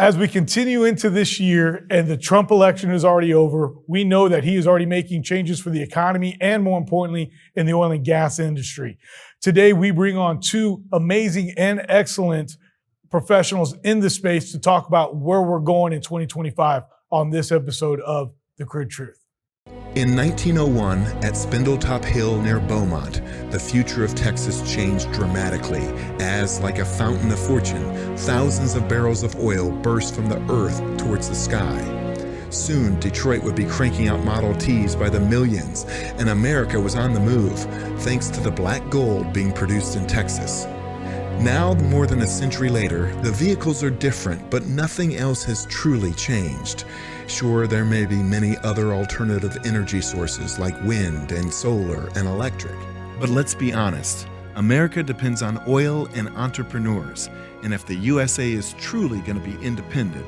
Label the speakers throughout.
Speaker 1: As we continue into this year and the Trump election is already over, we know that he is already making changes for the economy and, more importantly, in the oil and gas industry. Today, we bring on two amazing and excellent professionals in the space to talk about where we're going in 2025 on this episode of The Crude Truth.
Speaker 2: In 1901, at Spindletop Hill near Beaumont, the future of Texas changed dramatically as, like a fountain of fortune, thousands of barrels of oil burst from the earth towards the sky. Soon, Detroit would be cranking out Model Ts by the millions, and America was on the move, thanks to the black gold being produced in Texas. Now, more than a century later, the vehicles are different, but nothing else has truly changed. Sure, there may be many other alternative energy sources like wind and solar and electric. But let's be honest, America depends on oil and entrepreneurs. And if the USA is truly going to be independent,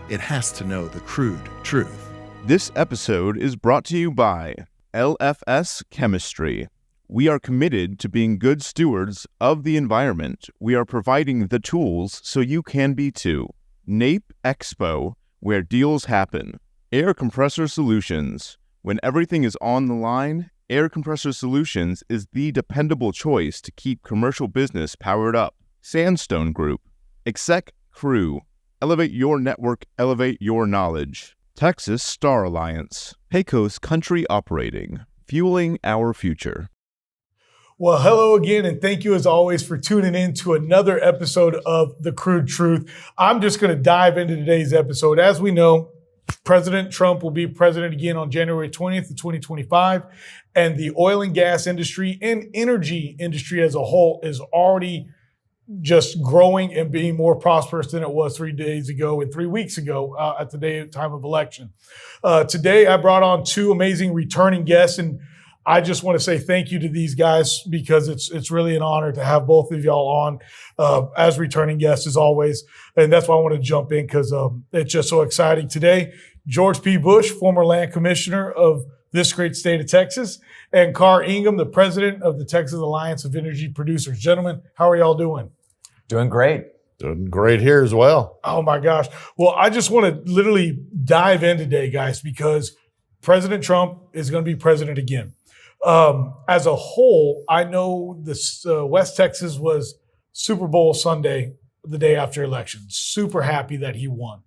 Speaker 2: it has to know the crude truth.
Speaker 3: This episode is brought to you by LFS Chemistry. We are committed to being good stewards of the environment. We are providing the tools so you can be too. NAPE Expo, where deals happen. Air Compressor Solutions. When everything is on the line, Air Compressor Solutions is the dependable choice to keep commercial business powered up. Sandstone Group. Exec Crew. Elevate your network, elevate your knowledge. Texas Star Alliance. Pecos Country Operating. Fueling our future.
Speaker 1: Well, hello again, and thank you as always for tuning in to another episode of The Crude Truth. I'm just going to dive into today's episode. As we know, President Trump will be president again on January 20th of 2025, and the oil and gas industry and energy industry as a whole is already just growing and being more prosperous than it was 3 days ago and 3 weeks ago at the time of election. Today, I brought on two amazing returning guests, and I just want to say thank you to these guys because it's really an honor to have both of y'all on as returning guests as always. And that's why I want to jump in because it's just so exciting. Today, George P. Bush, former land commissioner of this great state of Texas, and Karr Ingham, the president of the Texas Alliance of Energy Producers. Gentlemen, how are y'all doing?
Speaker 4: Doing great.
Speaker 5: Doing great here as well.
Speaker 1: Oh my gosh. Well, I just want to literally dive in today, guys, because President Trump is going to be president again. As a whole, I know this West Texas was Super Bowl Sunday, the day after election. Super happy that he won.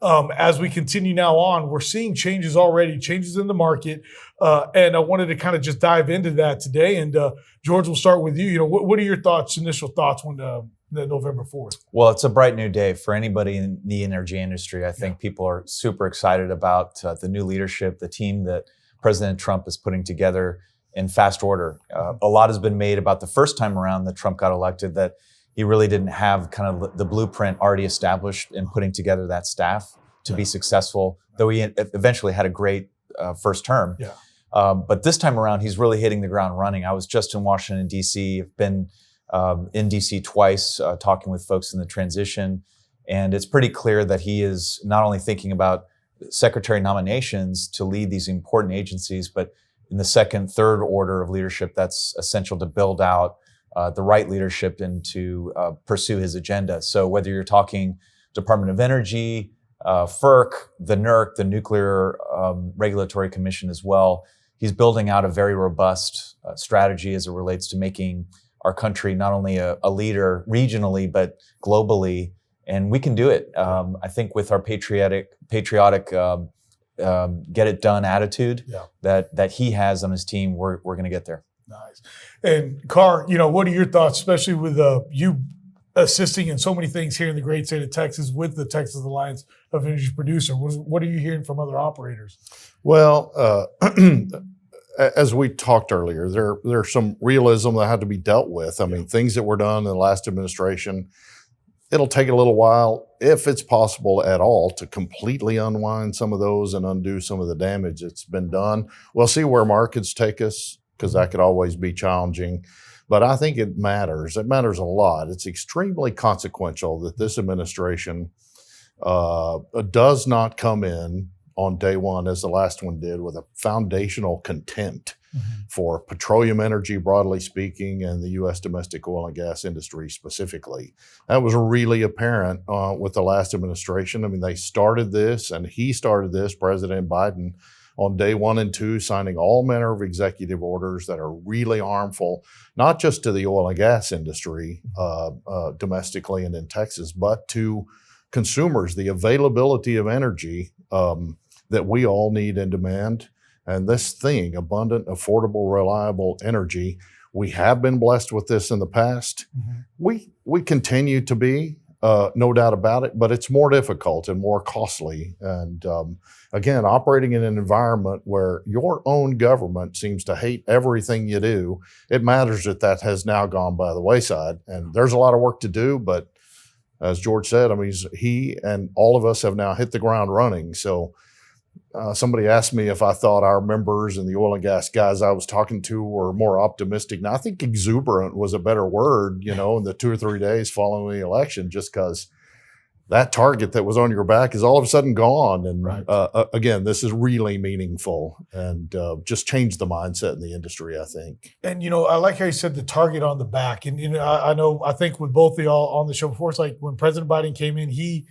Speaker 1: As we continue now on, we're seeing changes already, changes in the market. And I wanted to kind of just dive into that today. And George, we'll start with you. You know, what are your thoughts, initial thoughts when the November 4th?
Speaker 4: Well, it's a bright new day for anybody in the energy industry. I think people are super excited about the new leadership, the team that President Trump is putting together in fast order. A lot has been made about the first time around that Trump got elected, that he really didn't have kind of the blueprint already established in putting together that staff to be successful, though he eventually had a great first term.
Speaker 1: Yeah.
Speaker 4: But this time around, he's really hitting the ground running. I was just in Washington, D.C. I've been in D.C. twice, talking with folks in the transition. And it's pretty clear that he is not only thinking about secretary nominations to lead these important agencies, but in the second, third order of leadership, that's essential to build out the right leadership and to pursue his agenda. So whether you're talking Department of Energy, FERC, the NERC, the Nuclear Regulatory Commission as well, he's building out a very robust strategy as it relates to making our country not only a leader regionally, but globally. And we can do it. I think with our patriotic get it done attitude that he has on his team, we're going to get there.
Speaker 1: Nice. And Karr, you know, what are your thoughts, especially with you assisting in so many things here in the great state of Texas with the Texas Alliance of Energy Producers? What are you hearing from other operators?
Speaker 5: Well, as we talked earlier, there's some realism that had to be dealt with. I mean, things that were done in the last administration, it'll take a little while, if it's possible at all, to completely unwind some of those and undo some of the damage that's been done. We'll see where markets take us, because that could always be challenging. But I think it matters. It matters a lot. It's extremely consequential that this administration does not come in on day one, as the last one did, with a foundational contempt for petroleum energy, broadly speaking, and the U.S. domestic oil and gas industry specifically. That was really apparent with the last administration. I mean, they started this, and he started this, President Biden, on day 1 and 2, signing all manner of executive orders that are really harmful, not just to the oil and gas industry domestically and in Texas, but to consumers, the availability of energy that we all need and demand. And this thing, abundant, affordable, reliable energy, we have been blessed with this in the past. We continue to be, no doubt about it, but it's more difficult and more costly. And again, operating in an environment where your own government seems to hate everything you do, it matters that has now gone by the wayside. And there's a lot of work to do, but as George said, I mean, he and all of us have now hit the ground running. So somebody asked me if I thought our members and the oil and gas guys I was talking to were more optimistic. Now, I think exuberant was a better word, in the 2 or 3 days following the election, just because that target that was on your back is all of a sudden gone. And again, this is really meaningful and just changed the mindset in the industry, I think.
Speaker 1: And, I like how you said the target on the back. And, I think with both of y'all on the show before, it's like when President Biden came in, he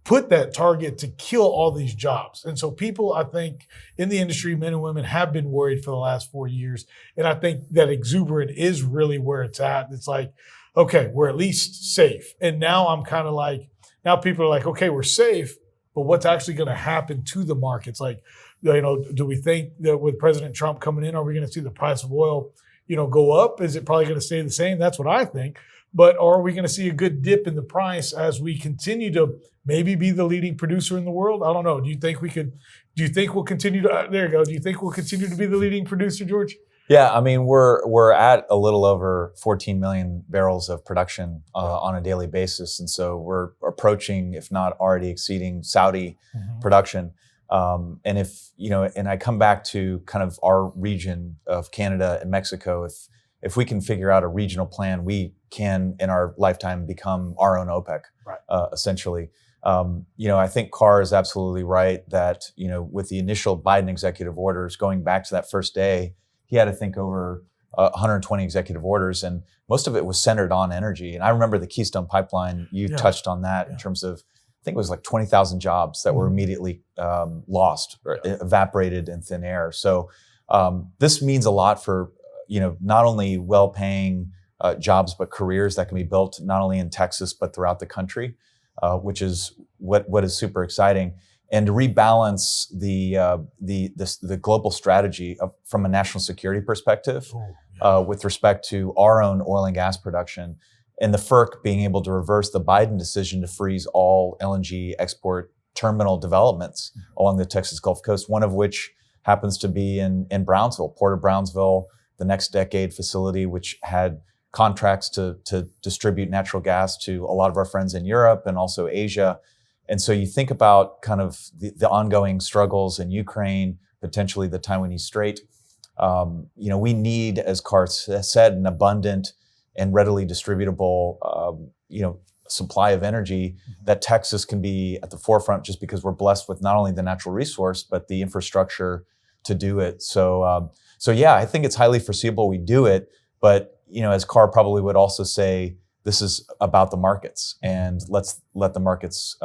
Speaker 1: put that target to kill all these jobs. And so people, I think, in the industry, men and women, have been worried for the last 4 years. And I think that exuberant is really where it's at. It's like, okay, we're at least safe. And now I'm kind of like, now people are like, okay, we're safe, but what's actually going to happen to the markets? Like, do we think that with President Trump coming in, are we going to see the price of oil, go up? Is it probably going to stay the same? That's what I think. But are we going to see a good dip in the price as we continue to maybe be the leading producer in the world? I don't know. Do you think we'll continue to, there you go. Do you think we'll continue to be the leading producer, George?
Speaker 4: Yeah, I mean, we're at a little over 14 million barrels of production on a daily basis. And so we're approaching, if not already exceeding, Saudi production. And and I come back to kind of our region of Canada and Mexico, if we can figure out a regional plan, we can, in our lifetime, become our own OPEC, essentially. I think Karr is absolutely right that, with the initial Biden executive orders, going back to that first day, he had to think over 120 executive orders, and most of it was centered on energy. And I remember the Keystone Pipeline, you touched on that in terms of, I think it was like 20,000 jobs that were immediately lost or evaporated in thin air. So this means a lot for, not only well-paying jobs, but careers that can be built not only in Texas, but throughout the country, which is what is super exciting. And to rebalance the global strategy from a national security perspective with respect to our own oil and gas production, and the FERC being able to reverse the Biden decision to freeze all LNG export terminal developments along the Texas Gulf Coast, one of which happens to be in Brownsville, Port of Brownsville, the Next Decade facility, which had contracts to distribute natural gas to a lot of our friends in Europe and also Asia. And so you think about kind of the ongoing struggles in Ukraine, potentially the Taiwanese Strait. We need, as Karr said, an abundant and readily distributable, supply of energy that Texas can be at the forefront, just because we're blessed with not only the natural resource, but the infrastructure to do it. So yeah, I think it's highly foreseeable we do it. But, as Karr probably would also say, this is about the markets, and let's let the markets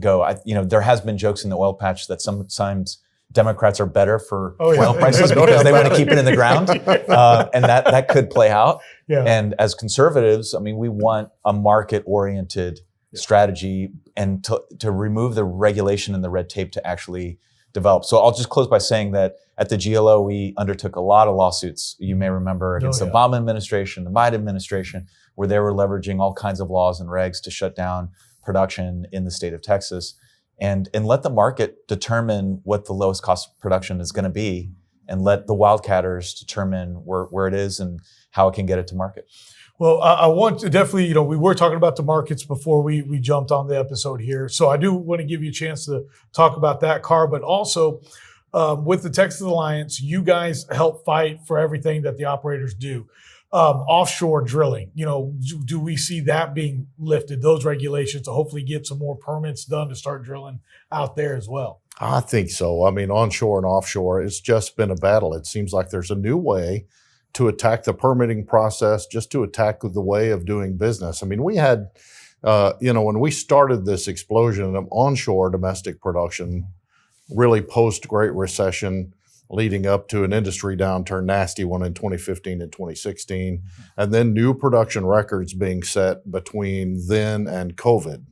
Speaker 4: go. There has been jokes in the oil patch that sometimes Democrats are better for oil prices because they want to keep it in the ground, and that could play out. Yeah. And as conservatives, I mean, we want a market-oriented strategy and to remove the regulation and the red tape to actually develop. So I'll just close by saying that at the GLO, we undertook a lot of lawsuits, you may remember, against the Obama administration, the Biden administration, where they were leveraging all kinds of laws and regs to shut down production in the state of Texas. And let the market determine what the lowest cost of production is going to be, and let the wildcatters determine where it is and how it can get it to market.
Speaker 1: Well, I want to definitely, we were talking about the markets before we jumped on the episode here. So I do want to give you a chance to talk about that, Karr, but also with the Texas Alliance, you guys help fight for everything that the operators do. offshore drilling, do we see that being lifted, those regulations, to hopefully get some more permits done to start drilling out there as well?
Speaker 5: I think so. I mean, onshore and offshore, it's just been a battle. It seems like there's a new way to attack the permitting process, just to attack the way of doing business. I mean, we had, when we started this explosion of onshore domestic production, really post-Great Recession, leading up to an industry downturn, nasty one in 2015 and 2016, and then new production records being set between then and COVID.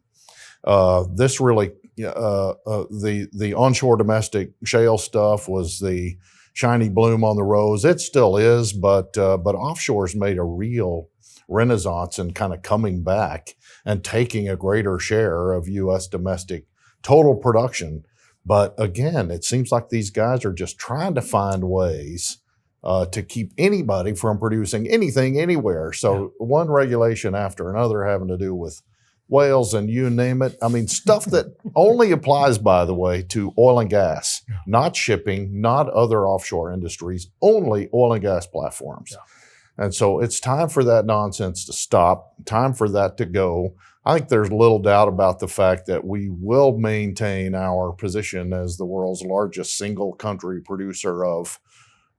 Speaker 5: This really, the onshore domestic shale stuff was the shiny bloom on the rose. It still is, but offshore's made a real renaissance and kind of coming back and taking a greater share of U.S. domestic total production. But again, it seems like these guys are just trying to find ways to keep anybody from producing anything anywhere. So one regulation after another having to do with whales and you name it. I mean, stuff that only applies, by the way, to oil and gas, not shipping, not other offshore industries, only oil and gas platforms. Yeah. And so it's time for that nonsense to stop, time for that to go. I think there's little doubt about the fact that we will maintain our position as the world's largest single country producer of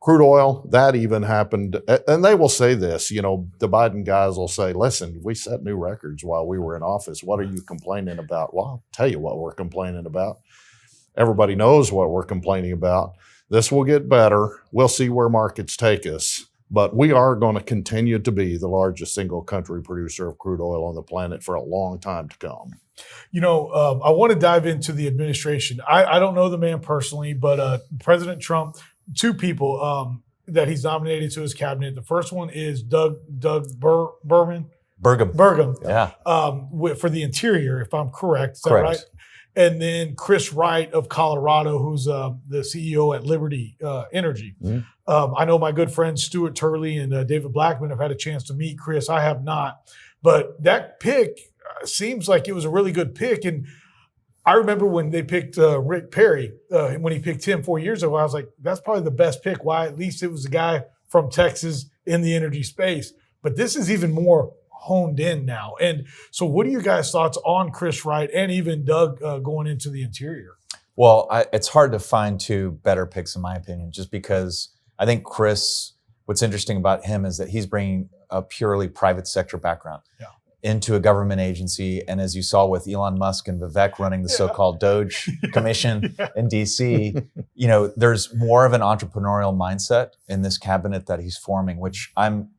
Speaker 5: crude oil. That even happened, and they will say this, the Biden guys will say, listen, we set new records while we were in office. What are you complaining about? Well, I'll tell you what we're complaining about. Everybody knows what we're complaining about. This will get better. We'll see where markets take us. But we are going to continue to be the largest single country producer of crude oil on the planet for a long time to come.
Speaker 1: I want to dive into the administration. I don't know the man personally, but President Trump, two people that he's nominated to his cabinet. The first one is Doug Burgum.
Speaker 4: Yeah.
Speaker 1: For the Interior, if I'm correct. Is that
Speaker 4: Correct.
Speaker 1: right? And then Chris Wright of Colorado, who's the CEO at Liberty Energy.
Speaker 4: Mm-hmm.
Speaker 1: I know my good friends Stuart Turley and David Blackman have had a chance to meet Chris. I have not. But that pick seems like it was a really good pick. And I remember when they picked Rick Perry, when he picked him 4 years ago, I was like, that's probably the best pick. Why? At least it was a guy from Texas in the energy space. But this is even more honed in now. And so what are you guys' thoughts on Chris Wright and even Doug going into the Interior?
Speaker 4: Well, it's hard to find two better picks, in my opinion, just because I think Chris, what's interesting about him is that he's bringing a purely private sector background into a government agency. And as you saw with Elon Musk and Vivek running the so-called Doge Commission in DC, there's more of an entrepreneurial mindset in this cabinet that he's forming, which I'm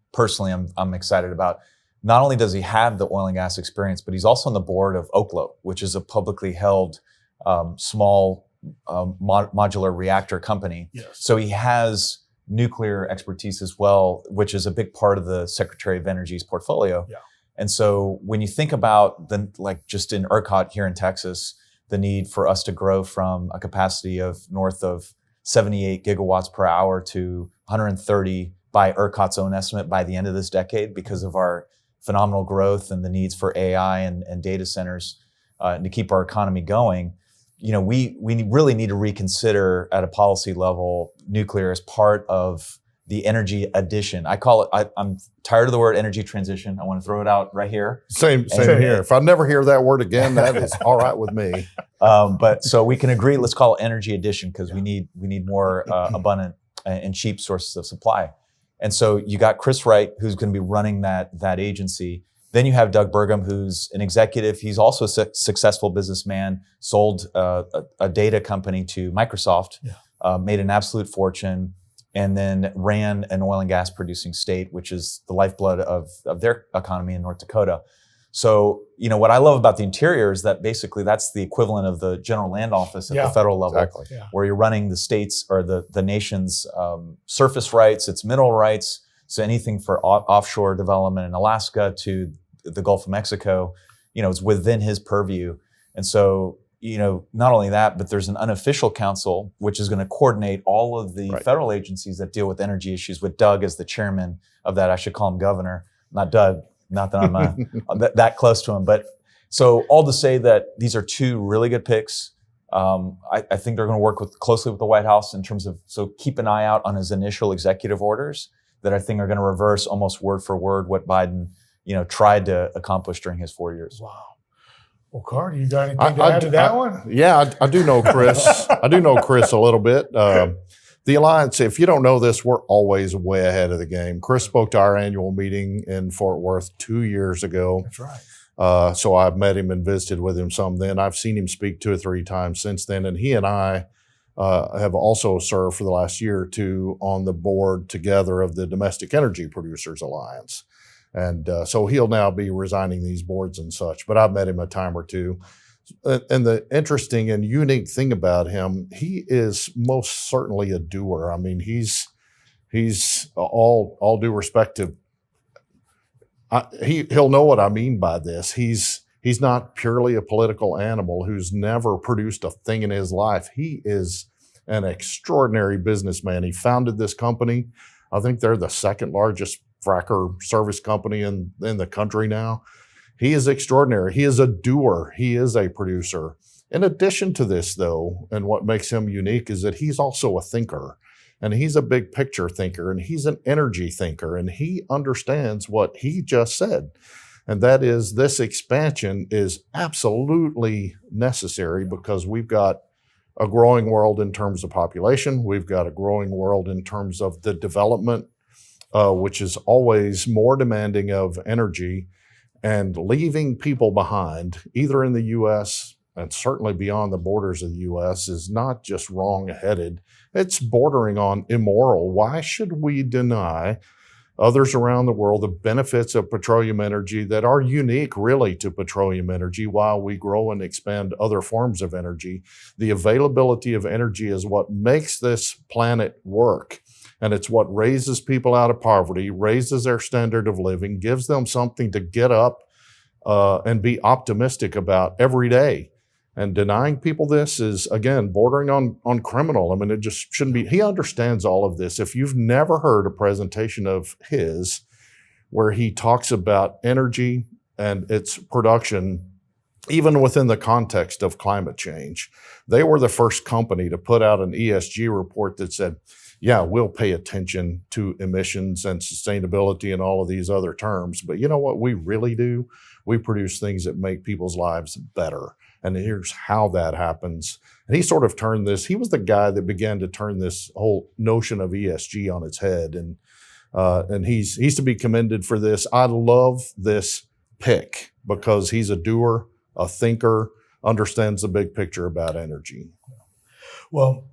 Speaker 4: excited about. Not only does he have the oil and gas experience, but he's also on the board of Oklo, which is a publicly held small modular reactor company. Yes. So he has nuclear expertise as well, which is a big part of the Secretary of Energy's portfolio. Yeah. And so when you think about just in ERCOT here in Texas, the need for us to grow from a capacity of north of 78 gigawatts per hour to 130 by ERCOT's own estimate by the end of this decade because of our phenomenal growth and the needs for AI and data centers to keep our economy going, we really need to reconsider at a policy level nuclear as part of the energy addition. I call it, I'm tired of the word energy transition. I want to throw it out right here.
Speaker 5: Same here. If I never hear that word again, that is all right with me.
Speaker 4: But so we can agree, let's call it energy addition because we need more abundant and cheap sources of supply. And so you got Chris Wright, who's going to be running that agency. Then you have Doug Burgum, who's an executive. He's also a successful businessman, sold a data company to Microsoft, made an absolute fortune, and then ran an oil and gas producing state, which is the lifeblood of their economy in North Dakota. So, what I love about the Interior is that basically that's the equivalent of the General Land Office at the federal level, where you're running the state's or the nation's surface rights, its mineral rights. So anything for offshore development in Alaska to the Gulf of Mexico, it's within his purview. And so, not only that, but there's an unofficial council, which is going to coordinate all of the federal agencies that deal with energy issues with Doug as the chairman of that. I should call him governor, not Doug. Not that I'm that close to him, but so all to say that these are two really good picks. I think they're going to work closely with the White House in terms of, so keep an eye out on his initial executive orders. that I think are going to reverse almost word for word what Biden, tried to accomplish during his 4 years.
Speaker 1: Wow. Well, Karr, you got anything to add to that one?
Speaker 5: Yeah, I do know Chris. I do know Chris a little bit. The Alliance, if you don't know this, we're always way ahead of the game. Chris spoke to our annual meeting in Fort Worth 2 years ago.
Speaker 1: That's right.
Speaker 5: So I've met him and visited with him some then. I've seen him speak 2 or 3 times since then. And he and I have also served for the last year or two on the board together of the Domestic Energy Producers Alliance. And so he'll now be resigning these boards and such. But I've met him a time or two. And the interesting and unique thing about him, he is most certainly a doer. I mean, he's all due respect to, he'll know what I mean by this. He's not purely a political animal who's never produced a thing in his life. He is an extraordinary businessman. He founded this company. I think they're the second largest fracker service company in the country now. He is extraordinary. He is a doer. He is a producer. In addition to this, though, and what makes him unique is that he's also a thinker, and he's a big picture thinker, and he's an energy thinker, and he understands what he just said. And that is, this expansion is absolutely necessary because we've got a growing world in terms of population. We've got a growing world in terms of the development, which is always more demanding of energy. And leaving people behind, either in the U.S. and certainly beyond the borders of the U.S., is not just wrong-headed. It's bordering on immoral. Why should we deny others around the world the benefits of petroleum energy that are unique, really, to petroleum energy while we grow and expand other forms of energy? The availability of energy is what makes this planet work. And it's what raises people out of poverty, raises their standard of living, gives them something to get up and be optimistic about every day. And denying people this is, again, bordering on criminal. I mean, it just shouldn't be. He understands all of this. If you've never heard a presentation of his where he talks about energy and its production, even within the context of climate change, they were the first company to put out an ESG report that said, yeah, we'll pay attention to emissions and sustainability and all of these other terms. But you know what we really do? We produce things that make people's lives better. And here's how that happens. And he sort of turned this, he was the guy that began to turn this whole notion of ESG on its head. And he's to be commended for this. I love this pick because he's a doer, a thinker, understands the big picture about energy.
Speaker 1: Well,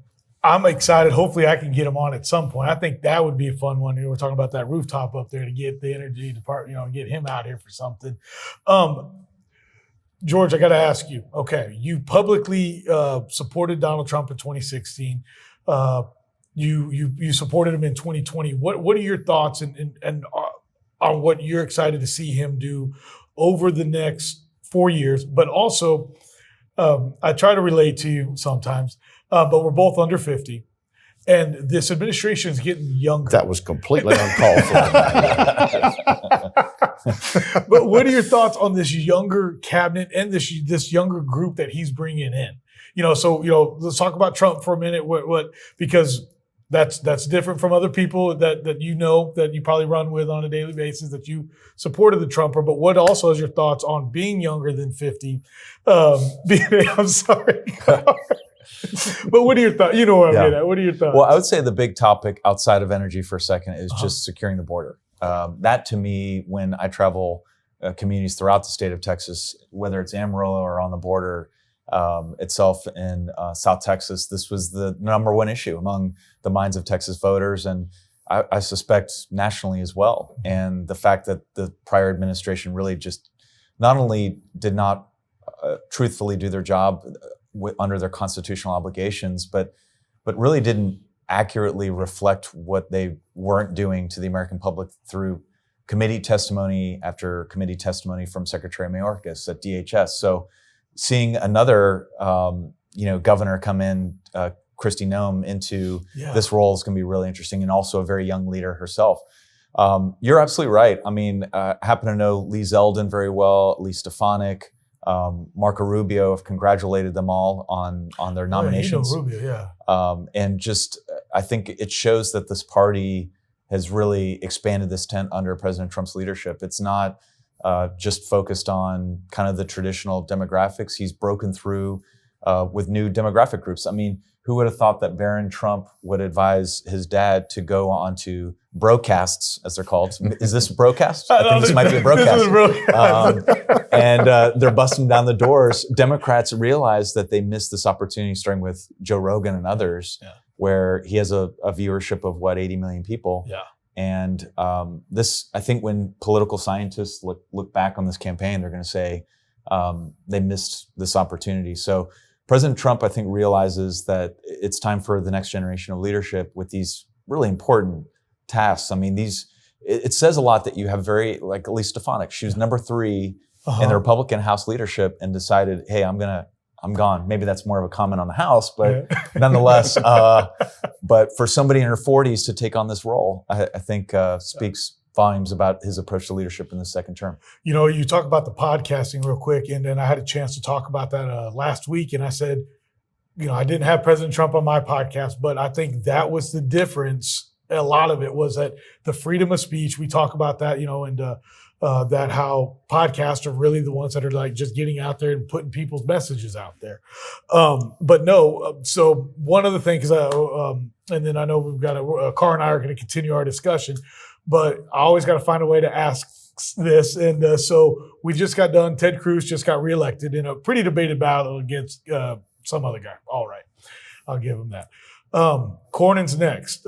Speaker 1: I'm excited. Hopefully I can get him on at some point. I think that would be a fun one. We're talking about that rooftop up there to get the energy department, get him out here for something. George, I got to ask you, okay, you publicly supported Donald Trump in 2016. You supported him in 2020. What are your thoughts and on what you're excited to see him do over the next 4 years? But also, I try to relate to you sometimes, but we're both under 50. And this administration is getting younger.
Speaker 5: That was completely uncalled for.
Speaker 1: But what are your thoughts on this younger cabinet and this younger group that he's bringing in? Let's talk about Trump for a minute. Because that's different from other people that you probably run with on a daily basis, that you supported the Trumper. But what also is your thoughts on being younger than 50? I'm sorry. But what are your thoughts? You know what I'm getting at. What are your thoughts?
Speaker 4: Well, I would say the big topic outside of energy for a second is just securing the border. That to me, when I travel communities throughout the state of Texas, whether it's Amarillo or on the border itself in South Texas, this was the number one issue among the minds of Texas voters, and I suspect nationally as well. And the fact that the prior administration really just not only did not truthfully do their job under their constitutional obligations, but really didn't accurately reflect what they weren't doing to the American public through committee testimony after committee testimony from Secretary Mayorkas at DHS. So seeing another, governor come in, Kristi Noem, into this role is going to be really interesting, and also a very young leader herself. You're absolutely right. I mean, I happen to know Lee Zeldin very well, Lee Stefanik, Marco Rubio. Have congratulated them all on their nominations.
Speaker 1: Rubio,
Speaker 4: and just, I think it shows that this party has really expanded this tent under President Trump's leadership. It's not just focused on kind of the traditional demographics. He's broken through with new demographic groups. I mean, who would have thought that Barron Trump would advise his dad to go onto broadcasts, as they're called? Is this a broadcast? I think this might be a broadcast. And they're busting down the doors. Democrats realize that they missed this opportunity, starting with Joe Rogan and others, where he has a viewership of 80 million people.
Speaker 1: Yeah.
Speaker 4: And this, I think, when political scientists look back on this campaign, they're going to say they missed this opportunity. So President Trump, I think, realizes that it's time for the next generation of leadership with these really important tasks. I mean, it says a lot that you have very, like Elise Stefanik, she was number 3 in the Republican House leadership and decided, hey, I'm gone. Maybe that's more of a comment on the House, but nonetheless, but for somebody in her 40s to take on this role, I think speaks volumes about his approach to leadership in the second term.
Speaker 1: You know, you talk about the podcasting real quick, and then I had a chance to talk about that last week, and I said, you know, I didn't have President Trump on my podcast, but I think that was the difference. A lot of it was that the freedom of speech, we talk about that, you know, and that how podcasts are really the ones that are like just getting out there and putting people's messages out there. But no, so one of the things, and then I know we've got Karr and I are going to continue our discussion, but I always got to find a way to ask this. And so we just got done. Ted Cruz just got reelected in a pretty debated battle against some other guy. All right. I'll give him that. Cornyn's next.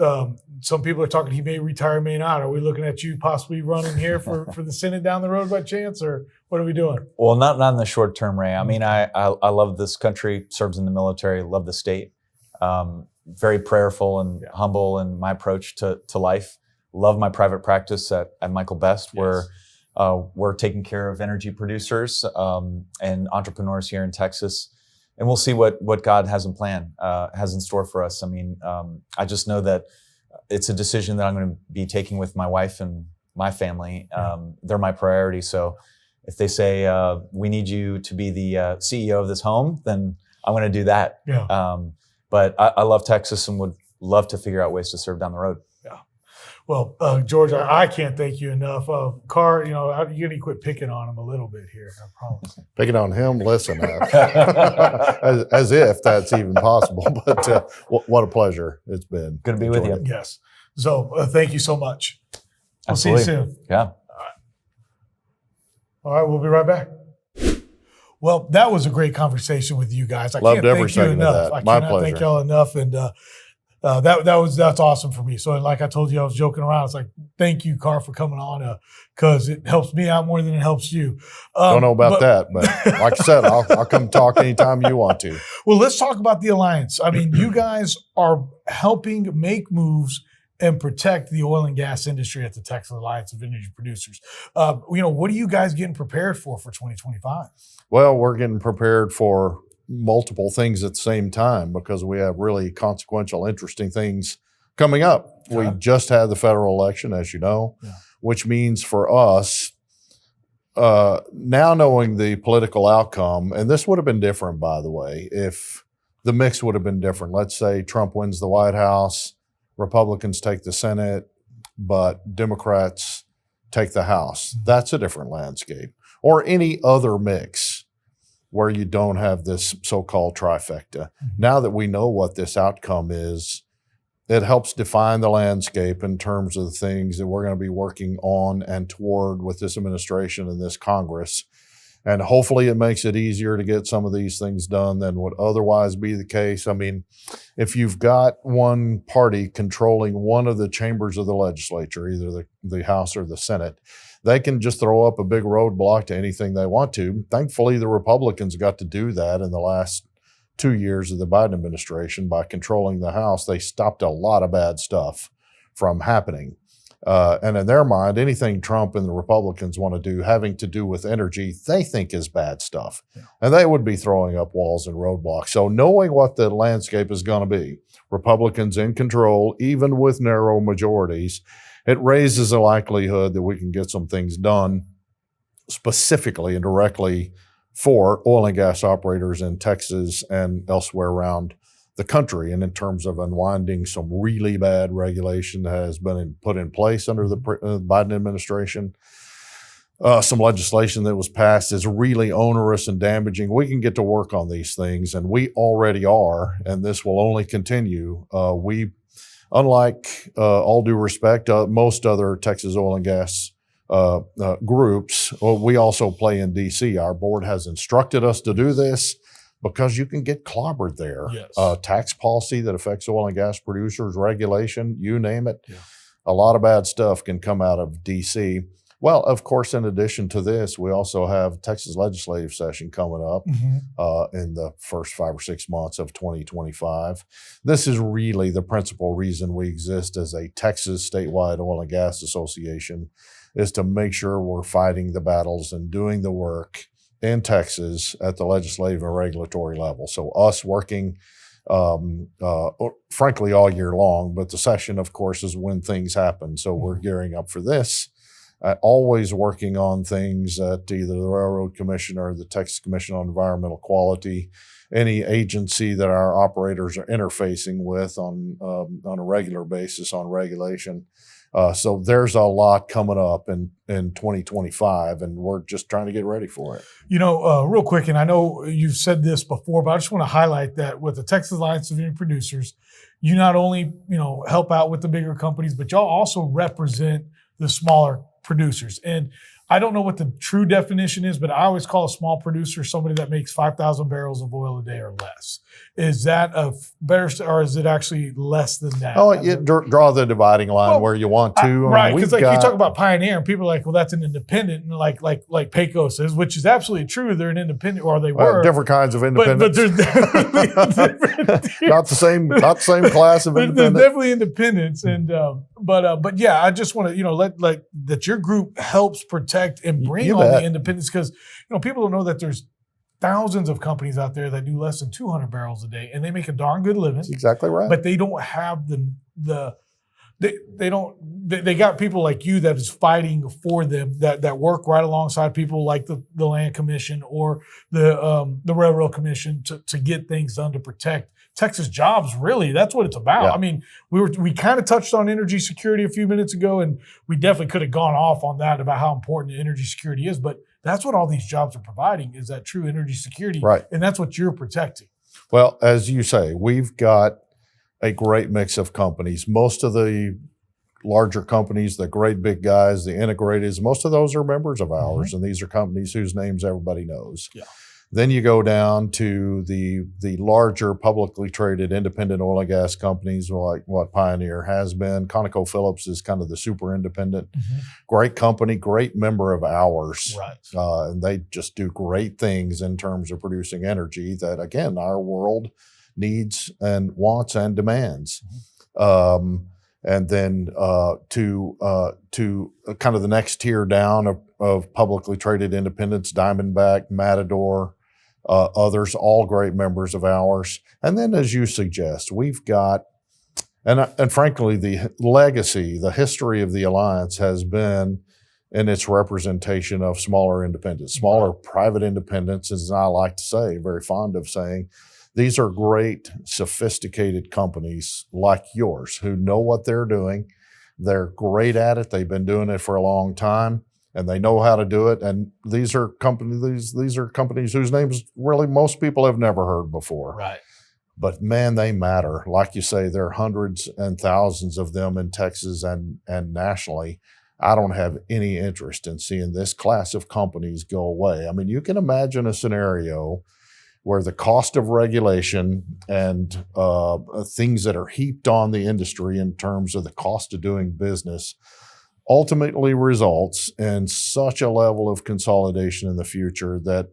Speaker 1: Some people are talking he may retire, may not. Are we looking at you possibly running here for the Senate down the road by chance, or what are we doing?
Speaker 4: Well, not in the short term, Ray. I mean, I love this country, serves in the military, love the state. Very prayerful and humble in my approach to life. Love my private practice at Michael Best, where we're taking care of energy producers and entrepreneurs here in Texas. And we'll see what God has in store for us. I mean, I just know that it's a decision that I'm going to be taking with my wife and my family. They're my priority. So if they say, we need you to be the CEO of this home, then I'm going to do that.
Speaker 1: Yeah.
Speaker 4: But I love Texas and would love to figure out ways to serve down the road.
Speaker 1: Yeah. Well, George, I can't thank you enough. Karr, you know, you need to quit picking on him a little bit here. I promise.
Speaker 5: Picking on him? Listen, as if that's even possible. But what a pleasure it's been.
Speaker 4: Good to be with you.
Speaker 1: Yes. So thank you so much. We'll see you soon.
Speaker 4: Yeah.
Speaker 1: All right. We'll be right back. Well, that was a great conversation with you guys. I
Speaker 5: Loved
Speaker 1: can't
Speaker 5: every
Speaker 1: thank you
Speaker 5: second of
Speaker 1: enough.
Speaker 5: that.
Speaker 1: I
Speaker 5: My
Speaker 1: cannot
Speaker 5: pleasure.
Speaker 1: thank y'all enough. And that's awesome for me. So like I told you, I was joking around. It's like, thank you, Karr, for coming on because it helps me out more than it helps you.
Speaker 5: Don't know about that, but like I said, I'll come talk anytime you want to.
Speaker 1: Well, let's talk about the alliance. I mean, you guys are helping make moves and protect the oil and gas industry at the Texas Alliance of Energy Producers. You know, what are you guys getting prepared for 2025?
Speaker 5: Well, we're getting prepared for multiple things at the same time because we have really consequential, interesting things coming up. We just had the federal election, as you know, which means for us, now knowing the political outcome, and this would have been different, by the way, if the mix would have been different. Let's say Trump wins the White House, Republicans take the Senate, but Democrats take the House. That's a different landscape. Or any other mix where you don't have this so-called trifecta. Now that we know what this outcome is, it helps define the landscape in terms of the things that we're going to be working on and toward with this administration and this Congress. And hopefully it makes it easier to get some of these things done than would otherwise be the case. I mean, if you've got one party controlling one of the chambers of the legislature, either the House or the Senate, they can just throw up a big roadblock to anything they want to. Thankfully, the Republicans got to do that in the last 2 years of the Biden administration. By controlling the House, they stopped a lot of bad stuff from happening. And in their mind, anything Trump and the Republicans want to do having to do with energy, they think is bad stuff. And they would be throwing up walls and roadblocks. So knowing what the landscape is going to be, Republicans in control, even with narrow majorities, it raises the likelihood that we can get some things done specifically and directly for oil and gas operators in Texas and elsewhere around the country, and in terms of unwinding some really bad regulation that has been put in place under the Biden administration. Some legislation that was passed is really onerous and damaging. We can get to work on these things, and we already are, and this will only continue. Unlike all due respect, most other Texas oil and gas groups, we also play in D.C. Our board has instructed us to do this because you can get clobbered there.
Speaker 1: Yes.
Speaker 5: Tax policy that affects oil and gas producers, regulation, you name it.
Speaker 1: Yeah.
Speaker 5: A lot of bad stuff can come out of D.C. Well, of course, in addition to this, we also have Texas legislative session coming up in the first 5 or 6 months of 2025. This is really the principal reason we exist as a Texas statewide oil and gas association, is to make sure we're fighting the battles and doing the work in Texas at the legislative and regulatory level. So us working, frankly, all year long, but the session, of course, is when things happen. So we're gearing up for this. Always working on things at either the Railroad Commission or the Texas Commission on Environmental Quality, any agency that our operators are interfacing with on a regular basis on regulation. So there's a lot coming up in 2025, and we're just trying to get ready for it.
Speaker 1: Real quick, and I know you've said this before, but I just want to highlight that with the Texas Alliance of Union Producers, you not only, help out with the bigger companies, but y'all also represent the smaller producers. And I don't know what the true definition is, but I always call a small producer somebody that makes 5,000 barrels of oil a day or less. Is that a better, or is it actually less than that?
Speaker 5: Oh, you draw the dividing line where you want to.
Speaker 1: Right, because you talk about Pioneer, and people are like, well, that's an independent, and like Pecos says, which is absolutely true. They're an independent, or they were.
Speaker 5: Different kinds of independents.
Speaker 1: But there's definitely
Speaker 5: not the same class of independents.
Speaker 1: There's definitely independents, and but yeah, I just want to let that your group helps protect and bring all the independents, because people don't know that there's thousands of companies out there that do less than 200 barrels a day, and they make a darn good living.
Speaker 5: That's exactly right.
Speaker 1: But they don't have they got people like you that is fighting for them, that work right alongside people like the Land Commission or the Railroad Commission to get things done to protect Texas jobs. Really, that's what it's about.
Speaker 5: Yeah.
Speaker 1: I mean, we kind of touched on energy security a few minutes ago, and we definitely could have gone off on that about how important energy security is, but that's what all these jobs are providing, is that true energy security.
Speaker 5: Right.
Speaker 1: And that's what you're protecting.
Speaker 5: Well, as you say, we've got a great mix of companies. Most of the larger companies, the great big guys, the integrateds, most of those are members of ours, and these are companies whose names everybody knows.
Speaker 1: Yeah.
Speaker 5: Then you go down to the larger publicly traded independent oil and gas companies like what Pioneer has been. ConocoPhillips is kind of the super independent. Great company, great member of ours.
Speaker 1: Right.
Speaker 5: And they just do great things in terms of producing energy that, again, our world needs and wants and demands. And then to kind of the next tier down of publicly traded independents, Diamondback, Matador, others, all great members of ours. And then, as you suggest, we've got, and frankly, the legacy, the history of the Alliance has been in its representation of smaller independents, smaller private independents, as I like to say, very fond of saying. These are great, sophisticated companies like yours who know what they're doing. They're great at it. They've been doing it for a long time, and they know how to do it. And these are companies whose names really most people have never heard before.
Speaker 1: Right.
Speaker 5: But man, they matter. Like you say, there are hundreds and thousands of them in Texas and nationally. I don't have any interest in seeing this class of companies go away. I mean, you can imagine a scenario where the cost of regulation and things that are heaped on the industry in terms of the cost of doing business ultimately results in such a level of consolidation in the future that,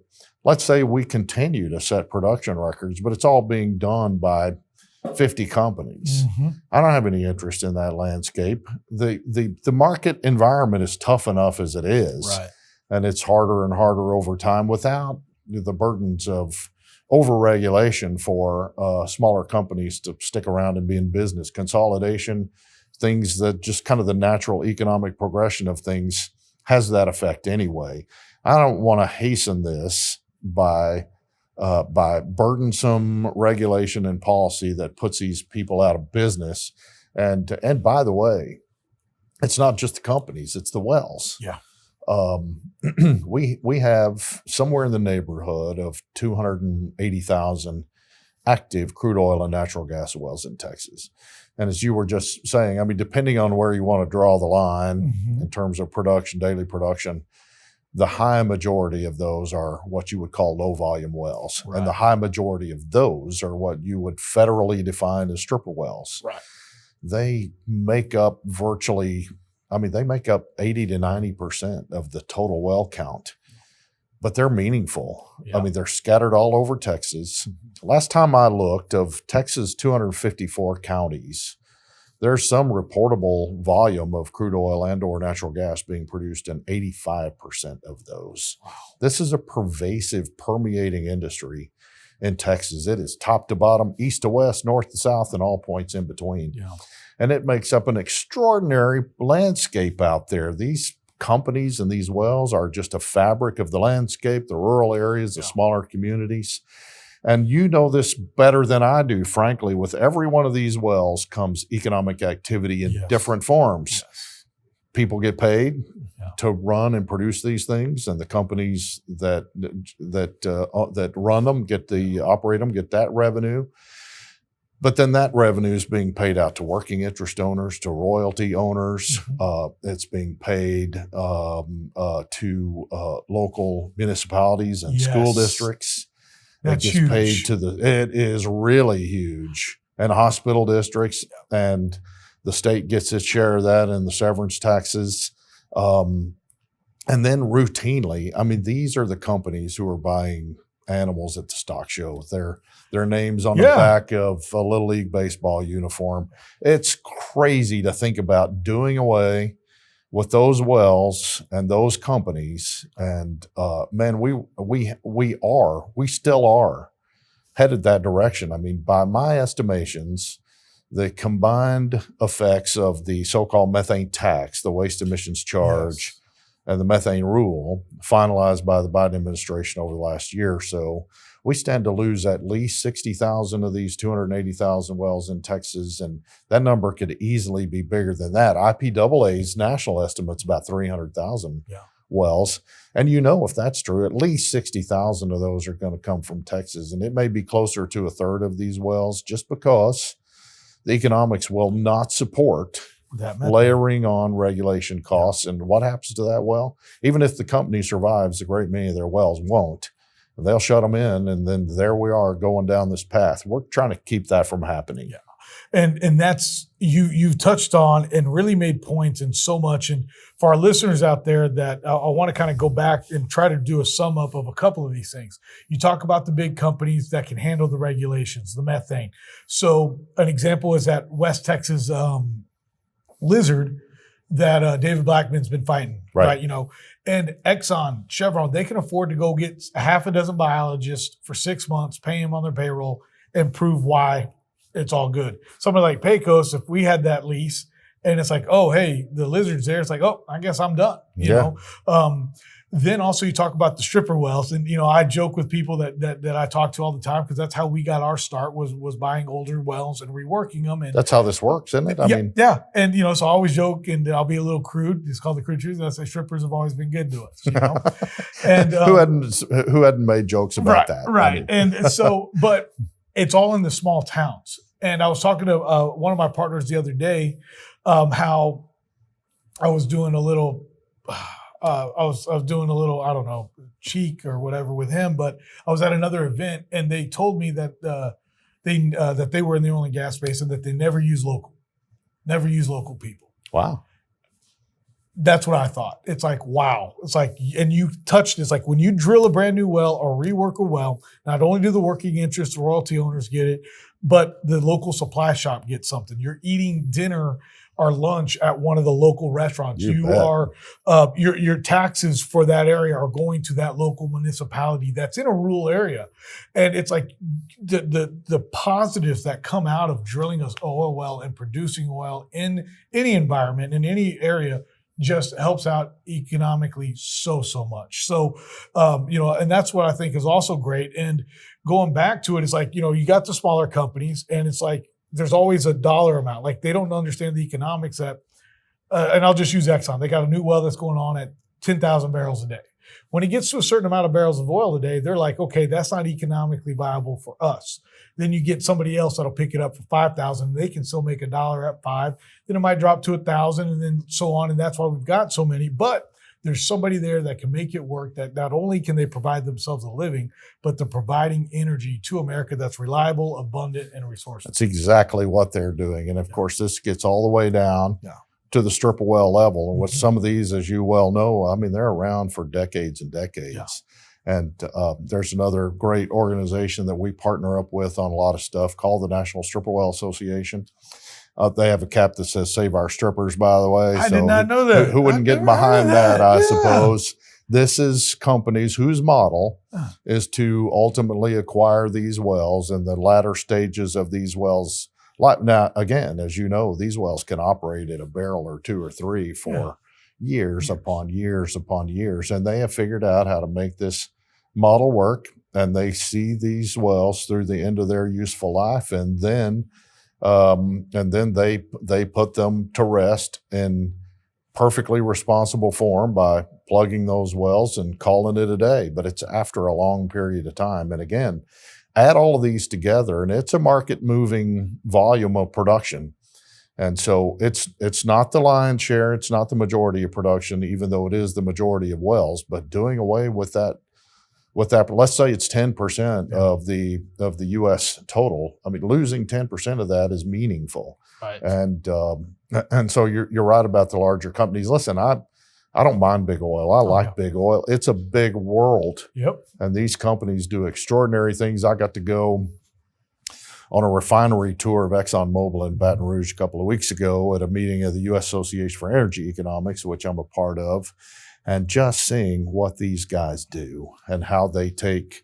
Speaker 5: let's say, we continue to set production records, but it's all being done by 50 companies. I don't have any interest in that landscape. The market environment is tough enough as it is,
Speaker 1: Right.
Speaker 5: and it's harder and harder over time without the burdens of overregulation for smaller companies to stick around and be in business. Consolidation, things that just kind of the natural economic progression of things has that effect anyway. I don't want to hasten this by by burdensome regulation and policy that puts these people out of business. And by the way, it's not just the companies, it's the wells.
Speaker 1: Yeah.
Speaker 5: We have somewhere in the neighborhood of 280,000 active crude oil and natural gas wells in Texas. And as you were just saying, I mean, depending on where you want to draw the line in terms of production, daily production, the high majority of those are what you would call low volume wells.
Speaker 1: Right.
Speaker 5: And the high majority of those are what you would federally define as stripper wells.
Speaker 1: Right.
Speaker 5: They make up they make up 80 to 90% of the total well count, but they're meaningful.
Speaker 1: Yeah.
Speaker 5: I mean, they're scattered all over Texas. Last time I looked, of Texas' 254 counties, there's some reportable volume of crude oil and or natural gas being produced in 85% of those.
Speaker 1: Wow.
Speaker 5: This is a pervasive, permeating industry in Texas. It is top to bottom, east to west, north to south, and all points in between.
Speaker 1: Yeah.
Speaker 5: And it makes up an extraordinary landscape out there. These companies and these wells are just a fabric of the landscape, the rural areas, the smaller communities. And you know this better than I do, frankly. With every one of these wells comes economic activity in different forms.
Speaker 1: Yes.
Speaker 5: People get paid to run and produce these things, and the companies that run them, operate them, get that revenue. But then that revenue is being paid out to working interest owners, to royalty owners. It's being paid to local municipalities and school districts.
Speaker 1: That's
Speaker 5: it gets
Speaker 1: huge.
Speaker 5: paid to it is really huge. And hospital districts, and the state gets its share of that and the severance taxes. And then routinely, I mean, these are the companies who are buying animals at the stock show with their names on the back of a Little League baseball uniform. It's crazy to think about doing away with those wells and those companies. And man, we still are headed that direction. I mean, by my estimations, the combined effects of the so-called methane tax, the waste emissions charge, and the methane rule finalized by the Biden administration over the last year or so, we stand to lose at least 60,000 of these 280,000 wells in Texas, and that number could easily be bigger than that. IPAA's national estimate's about 300,000 wells. And if that's true, at least 60,000 of those are going to come from Texas, and it may be closer to a third of these wells just because the economics will not support layering on regulation costs. And what happens to that well? Even if the company survives, a great many of their wells won't. They'll shut them in, and then there we are going down this path. We're trying to keep that from happening.
Speaker 1: Yeah. And that's you've touched on and really made points in so much. And for our listeners out there, that I want to kind of go back and try to do a sum up of a couple of these things. You talk about the big companies that can handle the regulations, the methane. So an example is that West Texas lizard that David Blackman's been fighting, right? And Exxon, Chevron, they can afford to go get a half a dozen biologists for 6 months, pay them on their payroll, and prove why it's all good. Somebody like Pecos, if we had that lease and it's like, oh, hey, the lizard's there, it's like, oh, I guess I'm done. You know? Then also you talk about the stripper wells. And, I joke with people that I talk to all the time, because that's how we got our start was buying older wells and reworking them. And
Speaker 5: that's how this works, isn't it? I mean.
Speaker 1: And, so I always joke, and I'll be a little crude. It's called the Crude Truth. And I say strippers have always been good to us, And
Speaker 5: who hadn't made jokes about that?
Speaker 1: Right. I mean. And so, but it's all in the small towns. And I was talking to one of my partners the other day, how I was doing a little, I was doing a little, I don't know, cheek or whatever with him, but I was at another event, and they told me that they were in the oil and gas space, and that they never use local people.
Speaker 5: Wow.
Speaker 1: That's what I thought. It's like, wow. It's like, and you touched, it's like when you drill a brand new well or rework a well, not only do the working interest royalty owners get it, but the local supply shop gets something. You're eating dinner or lunch at one of the local restaurants. Your taxes for that area are going to that local municipality that's in a rural area. And it's like the positives that come out of drilling an oil well and producing oil in any environment, in any area, just helps out economically so much. So, and that's what I think is also great. And going back to it, it's like, you got the smaller companies, and it's like there's always a dollar amount. Like they don't understand the economics that, and I'll just use Exxon. They got a new well that's going on at 10,000 barrels a day. When it gets to a certain amount of barrels of oil a day, they're like, okay, that's not economically viable for us. Then you get somebody else that'll pick it up for 5,000. They can still make $1 at 5. Then it might drop to 1,000, and then so on. And that's why we've got so many. But there's somebody there that can make it work, that not only can they provide themselves a living, but they're providing energy to America that's reliable, abundant, and resourceful.
Speaker 5: That's exactly what they're doing. And of course, this gets all the way down to the strip of well level. And with some of these, as you well know, I mean, they're around for decades and decades.
Speaker 1: Yeah.
Speaker 5: And there's another great organization that we partner up with on a lot of stuff called the National Stripper Well Association. They have a cap that says "Save Our Strippers," by the way.
Speaker 1: I did not know that.
Speaker 5: Who wouldn't get behind that, I suppose. This is companies whose model is to ultimately acquire these wells in the latter stages of these wells. Like now, again, as you know, these wells can operate at a barrel or two or three for years upon years upon years. And they have figured out how to make this model work. And they see these wells through the end of their useful life. And then they put them to rest in perfectly responsible form by plugging those wells and calling it a day. But it's after a long period of time. And again, add all of these together, and it's a market-moving volume of production. And so it's not the lion's share, it's not the majority of production, even though it is the majority of wells. But doing away with that, let's say it's 10% of the U.S. total. I mean, losing 10% of that is meaningful.
Speaker 1: Right.
Speaker 5: And so you're right about the larger companies. Listen, I don't mind big oil. I like big oil. It's a big world.
Speaker 1: Yep.
Speaker 5: And these companies do extraordinary things. I got to go on a refinery tour of ExxonMobil in Baton Rouge a couple of weeks ago at a meeting of the U.S. Association for Energy Economics, which I'm a part of, and just seeing what these guys do and how they take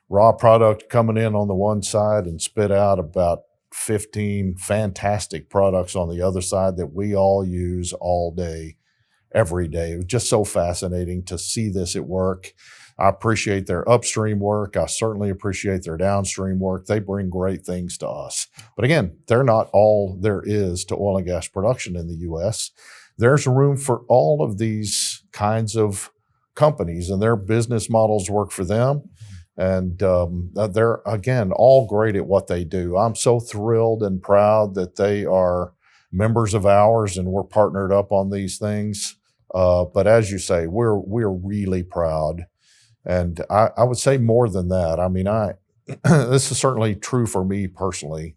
Speaker 5: raw product coming in on the one side and spit out about 15 fantastic products on the other side that we all use all day, every day. It was just so fascinating to see this at work. I appreciate their upstream work. I certainly appreciate their downstream work. They bring great things to us. But again, they're not all there is to oil and gas production in the U.S. There's room for all of these kinds of companies, and their business models work for them. And they're, again, all great at what they do. I'm so thrilled and proud that they are members of ours and we're partnered up on these things. But as you say, we're really proud. And I would say more than that. I mean, this is certainly true for me personally.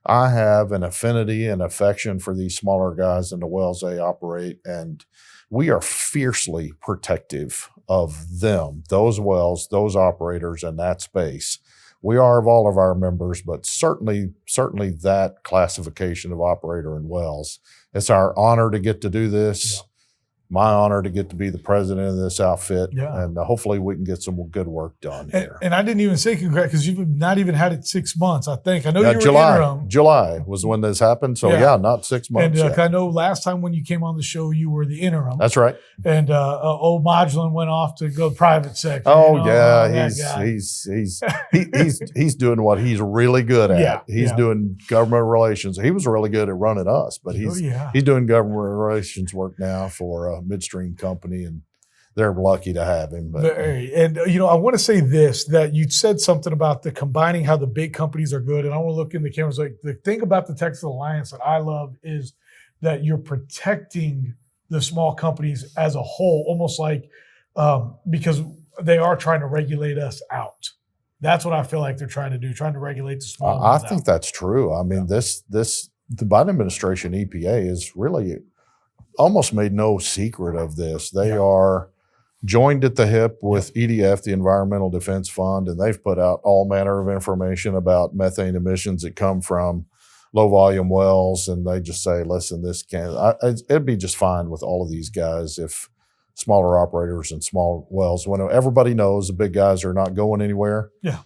Speaker 5: I have an affinity and affection for these smaller guys and the wells they operate, and we are fiercely protective of them, those wells, those operators, and that space. We are of all of our members, but certainly that classification of operator and wells. It's our honor to get to do this. Yeah. My honor to get to be the president of this outfit, and hopefully we can get some good work done here.
Speaker 1: And I didn't even say congrats because you've not even had it 6 months, I think. I know you were interim.
Speaker 5: July was when this happened, so not 6 months.
Speaker 1: And I know last time when you came on the show, you were the interim.
Speaker 5: That's right.
Speaker 1: And old Modulin went off to go private sector.
Speaker 5: Oh he's doing what he's really good at. He's doing government relations. He was really good at running us, but he's doing government relations work now for midstream company, and they're lucky to have him. But,
Speaker 1: and I want to say this, that you said something about the combining how the big companies are good, and I want to look in the cameras. Like, the thing about the Texas Alliance that I love is that you're protecting the small companies as a whole, almost like because they are trying to regulate us out. That's what I feel like they're trying to do, trying to regulate the small
Speaker 5: I think that's true. I mean, the Biden administration, EPA, is really almost made no secret of this. They are joined at the hip with EDF, the Environmental Defense Fund, and they've put out all manner of information about methane emissions that come from low volume wells. And they just say, listen, it'd be just fine with all of these guys if smaller operators and small wells, when everybody knows the big guys are not going anywhere.
Speaker 1: Yeah.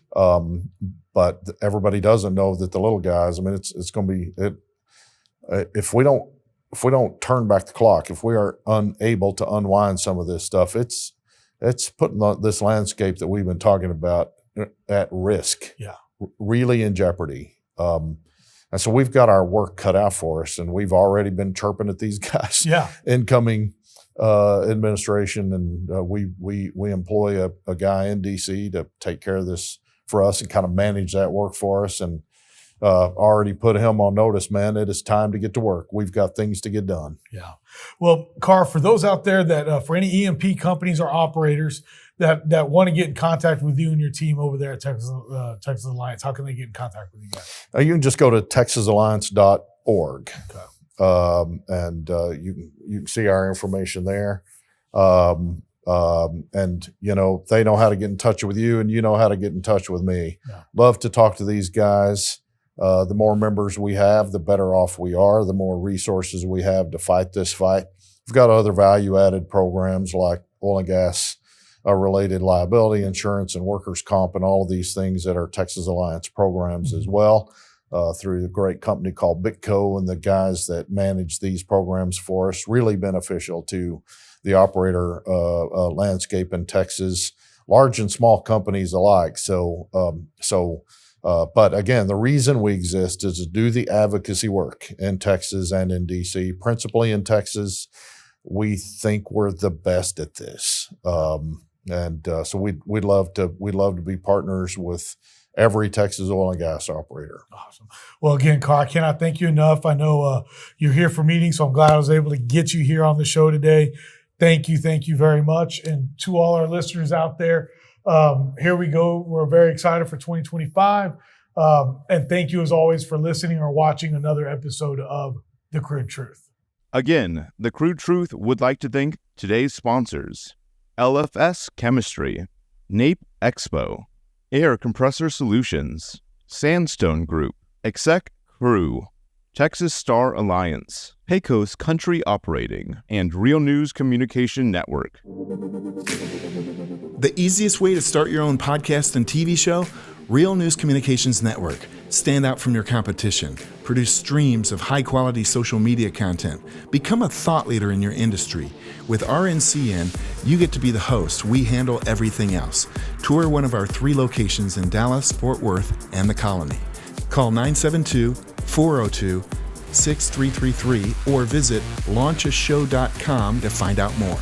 Speaker 5: But everybody doesn't know that the little guys, I mean, it's going to be, if we don't turn back the clock, if we are unable to unwind some of this stuff, it's putting this landscape that we've been talking about at risk, really in jeopardy. And so we've got our work cut out for us, and we've already been chirping at these guys. Incoming administration, and we employ a guy in DC to take care of this for us and kind of manage that work for us, and already put him on notice, man, it is time to get to work. We've got things to get done.
Speaker 1: Well, Karr, for those out there that for any E&P companies or operators that want to get in contact with you and your team over there at Texas Alliance, how can they get in contact with you guys?
Speaker 5: You can just go to texasalliance.org. And you can see our information there. And they know how to get in touch with you, and you know how to get in touch with me. Love to talk to these guys. The more members we have, the better off we are, the more resources we have to fight this fight. We've got other value-added programs like oil and gas related liability insurance and workers' comp and all of these things that are Texas Alliance programs as well, through a great company called Bitco and the guys that manage these programs for us. Really beneficial to the operator landscape in Texas, large and small companies alike. But again, the reason we exist is to do the advocacy work in Texas and in DC, principally in Texas. We think we're the best at this. So we'd love to be partners with every Texas oil and gas operator.
Speaker 1: Awesome. Well, again, Karr, I cannot thank you enough. I know you're here for meetings, so I'm glad I was able to get you here on the show today. Thank you very much. And to all our listeners out there, here we go. We're very excited for 2025. And thank you as always for listening or watching another episode of The Crude Truth.
Speaker 3: Again, The Crude Truth would like to thank today's sponsors: LFS Chemistry, NAPE Expo, Air Compressor Solutions, Sandstone Group, Exec Crew, Texas Star Alliance, Pecos Country Operating, and Real News Communication Network.
Speaker 2: The easiest way to start your own podcast and TV show? Real News Communications Network. Stand out from your competition. Produce streams of high-quality social media content. Become a thought leader in your industry. With RNCN, you get to be the host. We handle everything else. Tour one of our 3 locations in Dallas, Fort Worth, and the Colony. Call 972-402-6333 or visit launchashow.com to find out more.